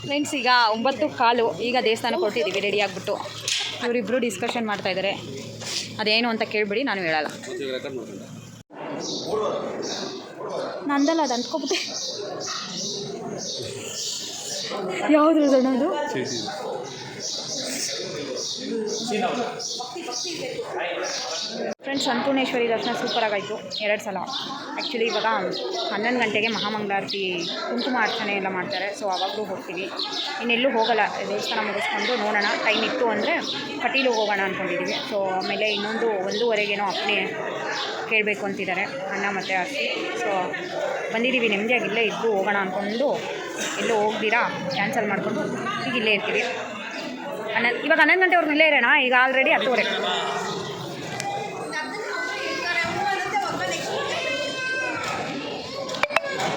Friends ಈಗ 9:15 ಈಗ ದೇವಸ್ಥಾನಕ್ಕೆ ಹೊರಟಿದ್ದೀವಿ ರೆಡಿ ಆಗಿಬಿಟ್ಟು. ಇವರಿಬ್ಬರು ಡಿಸ್ಕಷನ್ ಮಾಡ್ತಾ ಇದ್ದಾರೆ. ಅದೇನು ಅಂತ ಕೇಳ್ಬಿಡಿ, ನಾನು ಹೇಳಲ್ಲ. ನಂದಲ್ಲ, ಅದು ಅಂದ್ಕೊಬಿಟ್ಟೆ. ಯಾವುದು ಅದು? ಫ್ರೆಂಡ್ಸ್, ಅನ್ನಪೂರ್ಣೇಶ್ವರಿ ದರ್ಶನ ಸೂಪರಾಗಾಯಿತು 2 ಸಲ. ಆ್ಯಕ್ಚುಲಿ ಇವಾಗ 11 ಗಂಟೆಗೆ ಮಹಾಮಂಗಳಾರತಿ ಕುಂಕುಮ ಅರ್ಚನೆ ಎಲ್ಲ ಮಾಡ್ತಾರೆ. ಸೊ ಆವಾಗಲೂ ಹೋಗ್ತೀವಿ. ಇನ್ನೆಲ್ಲೂ ಹೋಗೋಲ್ಲ, ದೇವಸ್ಥಾನ ಮುಗಿಸ್ಕೊಂಡು ನೋಡೋಣ. ಟೈಮ್ ಇತ್ತು ಅಂದರೆ ಕಟೀಲು ಹೋಗೋಣ ಅಂದ್ಕೊಂಡಿದ್ದೀವಿ. ಸೊ ಆಮೇಲೆ ಇನ್ನೊಂದು 1:15 ಅಪ್ಪಣೆ ಕೇಳಬೇಕು ಅಂತಿದ್ದಾರೆ ಅಣ್ಣ ಮತ್ತು ಅರ್ಸಿ. ಸೊ ಬಂದಿದ್ದೀವಿ, ನೆಮ್ಮದಿಯಾಗಿ ಇಲ್ಲೇ ಇದ್ದು ಹೋಗೋಣ ಅಂದ್ಕೊಂಡು ಎಲ್ಲೂ ಹೋಗ್ದಿರಾ ಕ್ಯಾನ್ಸಲ್ ಮಾಡಿಕೊಂಡು ಈಗ ಇಲ್ಲೇ ಇರ್ತೀವಿ. ಇವಾಗ 11 ಗಂಟೆವರೆಗೂ ಇಲ್ಲೇ ಇರೋಣ. ಈಗ ಆಲ್ರೆಡಿ 10:30.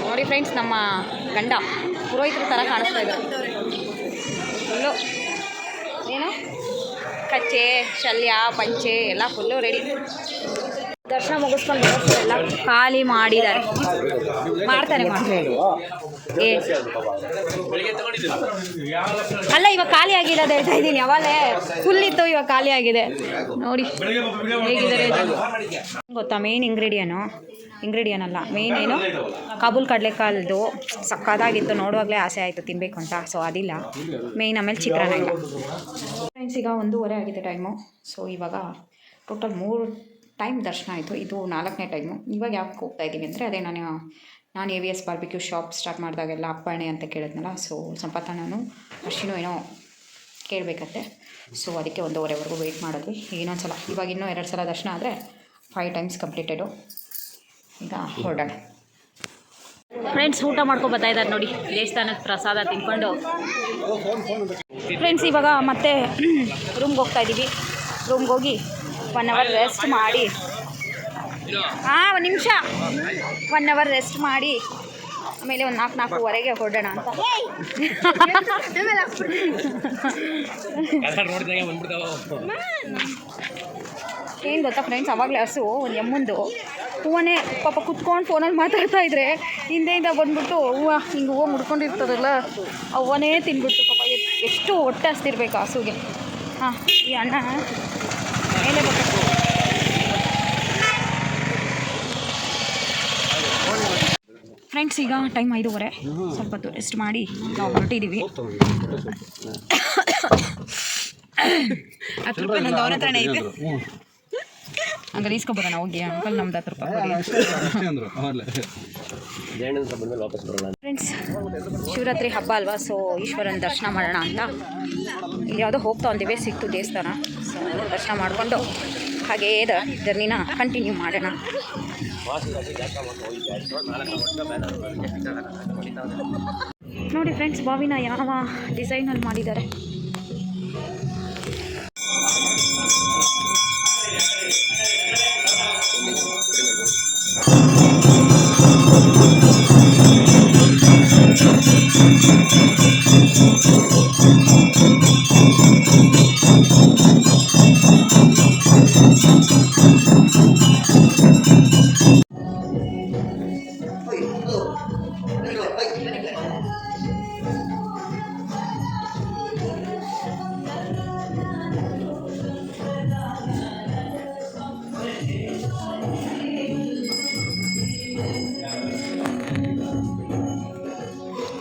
ನೋಡಿ ಫ್ರೆಂಡ್ಸ್, ನಮ್ಮ ಗಂಡ ಪುರೋಹಿತರ ಥರ ಕಾಣಿಸ್ತಾ ಇದ್ದಾರೆ. ಫುಲ್ಲು ಏನು ಕಚ್ಚೆ, ಶಲ್ಯ, ಪಂಚೆ ಎಲ್ಲ ಫುಲ್ಲು ರೆಡಿ. ದರ್ಶನ ಮುಗಿಸ್ಕೊಂಡು ಎಲ್ಲ ಖಾಲಿ ಮಾಡಿದ್ದಾರೆ. ಮಾಡ್ತಾರೆ ಅಲ್ಲ, ಇವಾಗ ಖಾಲಿ ಆಗಿಲ್ಲ ಅಂತ ಹೇಳ್ತಾ ಇದ್ದೀನಿ. ಯಾವಾಗಲೇ ಫುಲ್ ಇತ್ತು, ಇವಾಗ ಖಾಲಿ ಆಗಿದೆ. ನೋಡಿ ಹೇಗಿದ್ದಾರೆ ಗೊತ್ತಾ? ಮೇನ್ ಇಂಗ್ರೀಡಿಯನ್ ಅಲ್ಲ, ಮೇನ್ ಏನು ಕಾಬೂಲ್ ಕಡಲೆಕಾಲ್ದು ಸಕ್ಕತ್ತಾಗಿತ್ತು. ನೋಡುವಾಗಲೇ ಆಸೆ ಆಯಿತು ತಿನ್ನಬೇಕು ಅಂತ. ಸೊ ಅದಿಲ್ಲ ಮೇಯ್ನ್. ಆಮೇಲೆ ಚಿತ್ರಾನ್ನ ಇಲ್ಲ. ಫ್ರೆಂಡ್ಸ್, ಈಗ 1:15 ಆಗಿದೆ ಟೈಮು. ಸೊ ಇವಾಗ ಟೋಟಲ್ 3 ಟೈಮ್ ದರ್ಶನ ಆಯಿತು. ಇದು 4ನೇ ಟೈಮು. ಇವಾಗ ಯಾಕೆ ಹೋಗ್ತಾ ಇದ್ದೀವಿ ಅಂದರೆ, ಅದೇ ನಾನು AVS ಬಾರ್ಬಿಕ್ಯೂ ಶಾಪ್ ಸ್ಟಾರ್ಟ್ ಮಾಡಿದಾಗೆಲ್ಲ ಅಪ್ಪಣೆ ಅಂತ ಕೇಳಿದ್ನಲ್ಲ. ಸೊ ಸಂಪತ್ತ ನಾನು ಅಷ್ಟಿನೂ ಏನೋ ಕೇಳಬೇಕಂತೆ. ಸೊ ಅದಕ್ಕೆ 1:15ವರೆಗೂ ವೆಯ್ಟ್ ಮಾಡಿದ್ವಿ. ಇನ್ನೊಂದು ಸಲ, ಇವಾಗ ಇನ್ನೂ 2 ಸಲ ದರ್ಶನ ಆದರೆ 5 ಟೈಮ್ಸ್ ಕಂಪ್ಲೀಟೆಡು. ಈಗ ಹೊರಡೋಣ. ಫ್ರೆಂಡ್ಸ್, ಊಟ ಮಾಡ್ಕೊಂಡು ಬರ್ತಾ ಇದ್ದಾರೆ ನೋಡಿ, ದೇವಸ್ಥಾನದ ಪ್ರಸಾದ ತಿನ್ಕೊಂಡು. ಫ್ರೆಂಡ್ಸ್, ಇವಾಗ ಮತ್ತೆ ರೂಮ್ಗೆ ಹೋಗ್ತಾ ಇದ್ದೀವಿ. ರೂಮ್ಗೆ ಹೋಗಿ 1 ಅವರ್ ರೆಸ್ಟ್ ಮಾಡಿ, 1 ನಿಮಿಷ 1 ಅವರ್ ರೆಸ್ಟ್ ಮಾಡಿ ಆಮೇಲೆ ಒಂದು 4:30ವರೆಗೆ ಹೊರಡೋಣ ಅಂತ. ಏನು ಗೊತ್ತಾ ಫ್ರೆಂಡ್ಸ್, ಅವಾಗಲೇ ಹಸು ಒಂದು ಎಮ್ಮಂದು ಹೂವನೇ ಪಾಪ ಕುತ್ಕೊಂಡು ಫೋನಲ್ಲಿ ಮಾತಾಡ್ತಾ ಇದ್ರೆ ಹಿಂದೆಯಿಂದ ಬಂದ್ಬಿಟ್ಟು ಹೂವು ಮುಡ್ಕೊಂಡಿರ್ತದಲ್ಲ, ಹೂವನೇ ತಿನ್ಬಿಟ್ಟು ಪಾಪ ಎಷ್ಟು ಹೊಟ್ಟೆ ಹಸ್ತಿರ್ಬೇಕು ಹಸುಗೆ. ಈ ಅಣ್ಣ ಮೇಲೆ ಬರ್ಬೇಕು. ಫ್ರೆಂಡ್ಸ್, ಈಗ ಟೈಮ್ 5:30. ಸ್ವಲ್ಪ ಹೊತ್ತು ರೆಸ್ಟ್ ಮಾಡಿ ನಾವು ಹೊರಟಿದ್ದೀವಿ. 10 ರೂಪಾಯಿ ನಂದು ಅವನ ಹತ್ರನೇ ಐತೆ. ಹಂಗಾರೆ ಈಸ್ಕೊಬರೋಣ ಹೋಗಿ. ಅಂಕಲ್ ನಮ್ದು 10 ರೂಪಾಯಿ. ಫ್ರೆಂಡ್ಸ್, ಶಿವರಾತ್ರಿ ಹಬ್ಬ ಅಲ್ವಾ, ಸೊ ಈಶ್ವರನ ದರ್ಶನ ಮಾಡೋಣ ಅಂತ ಇಲ್ಲಿ ಯಾವುದೋ ಹೋಗ್ತಾ ಒಂದಿವೆ ಸಿಕ್ತು ದೇವಸ್ಥಾನ. ಸೊ ದರ್ಶನ ಮಾಡಿಕೊಂಡು ಹಾಗೇ ಜರ್ನಿನ ಕಂಟಿನ್ಯೂ ಮಾಡೋಣ. ನೋಡಿ ಫ್ರೆಂಡ್ಸ್, ಬಾವಿನ ಯಾವ ಡಿಸೈನಲ್ಲಿ ಮಾಡಿದ್ದಾರೆ.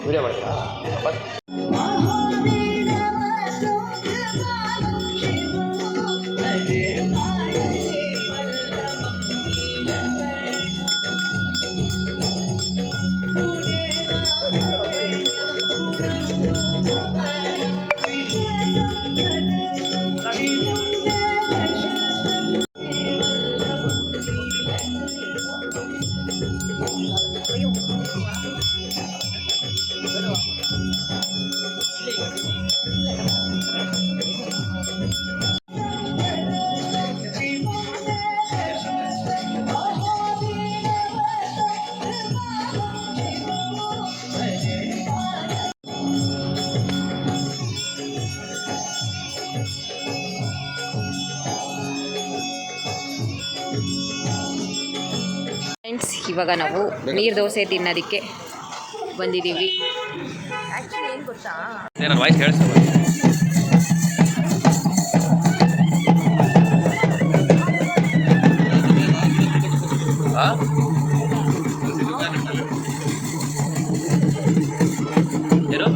ವಿಡಿಯೋ ಮಾಡ್ತೀರಾ? ಇವಾಗ ನಾವು ನೀರು ದೋಸೆ ತಿನ್ನೋದಕ್ಕೆ ಬಂದಿದ್ದೀವಿ. ಆ್ಯಕ್ಚುಲಿ ಏನು ಗೊತ್ತಾ, ನನ್ನ ವಾಯ್ಸ್ ಕೇಳಿಸ್ತದೆ. ಏನು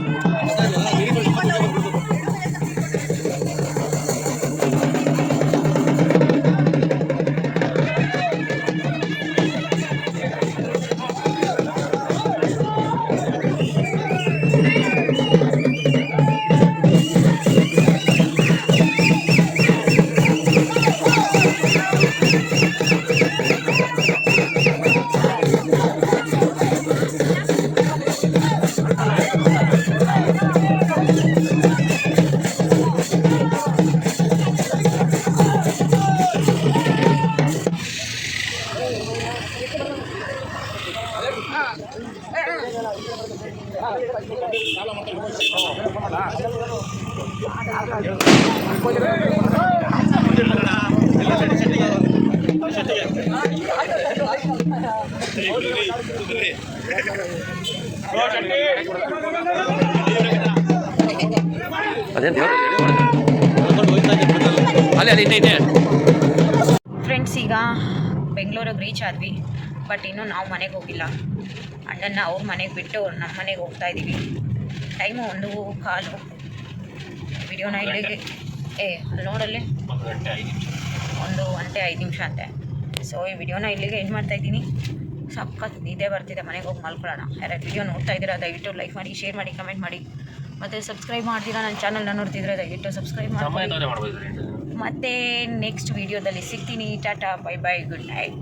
ಅದೇನು ಅಲ್ಲಿ ಇದೆ. ಫ್ರೆಂಡ್ಸ್, ಈಗ ಬೆಂಗಳೂರಿಗೆ ರೀಚ್ ಆದ್ವಿ. ಬಟ್ ಇನ್ನೂ ನಾವು ಮನೆಗೆ ಹೋಗಿಲ್ಲ. ಅಣ್ಣನ ಅವ್ರ ಮನೆಗೆ ಬಿಟ್ಟು ನಮ್ಮ ಮನೆಗೆ ಹೋಗ್ತಾ ಇದ್ದೀವಿ. ಟೈಮು 1:15. ವಿಡಿಯೋನ ಇಲ್ಲಿಗೆ ಅಲ್ಲಿ ನೋಡಲ್ಲಿ 1 ಗಂಟೆ 5 ನಿಮಿಷ ಅಂತೆ. ಸೊ ಈ ವಿಡಿಯೋನ ಇಲ್ಲಿಗೆ ಎಂಡ್ ಮಾಡ್ತಾಯಿದ್ದೀನಿ. ಸಖತ್ ನಿದ್ದೆ ಬರ್ತಿದೆ, ಮನೆಗೆ ಹೋಗಿ ಮಲ್ಕೊಳ್ಳೋಣ. ಯಾರ್ಯಾರು ವಿಡಿಯೋ ನೋಡ್ತಾ ಇದ್ದೀರಾ ದಯವಿಟ್ಟು ಲೈಕ್ ಮಾಡಿ, ಶೇರ್ ಮಾಡಿ, ಕಮೆಂಟ್ ಮಾಡಿ. ಮತ್ತು ಸಬ್ಸ್ಕ್ರೈಬ್ ಮಾಡ್ತೀರಾ, ನನ್ನ ಚಾನಲ್ನ ನೋಡ್ತಿದ್ರೆ ದಯವಿಟ್ಟು ಸಬ್ಸ್ಕ್ರೈಬ್ ಮಾಡಿ. ಮತ್ತು ನೆಕ್ಸ್ಟ್ ವಿಡಿಯೋದಲ್ಲಿ ಸಿಗ್ತೀನಿ. Tata, bye bye, good night.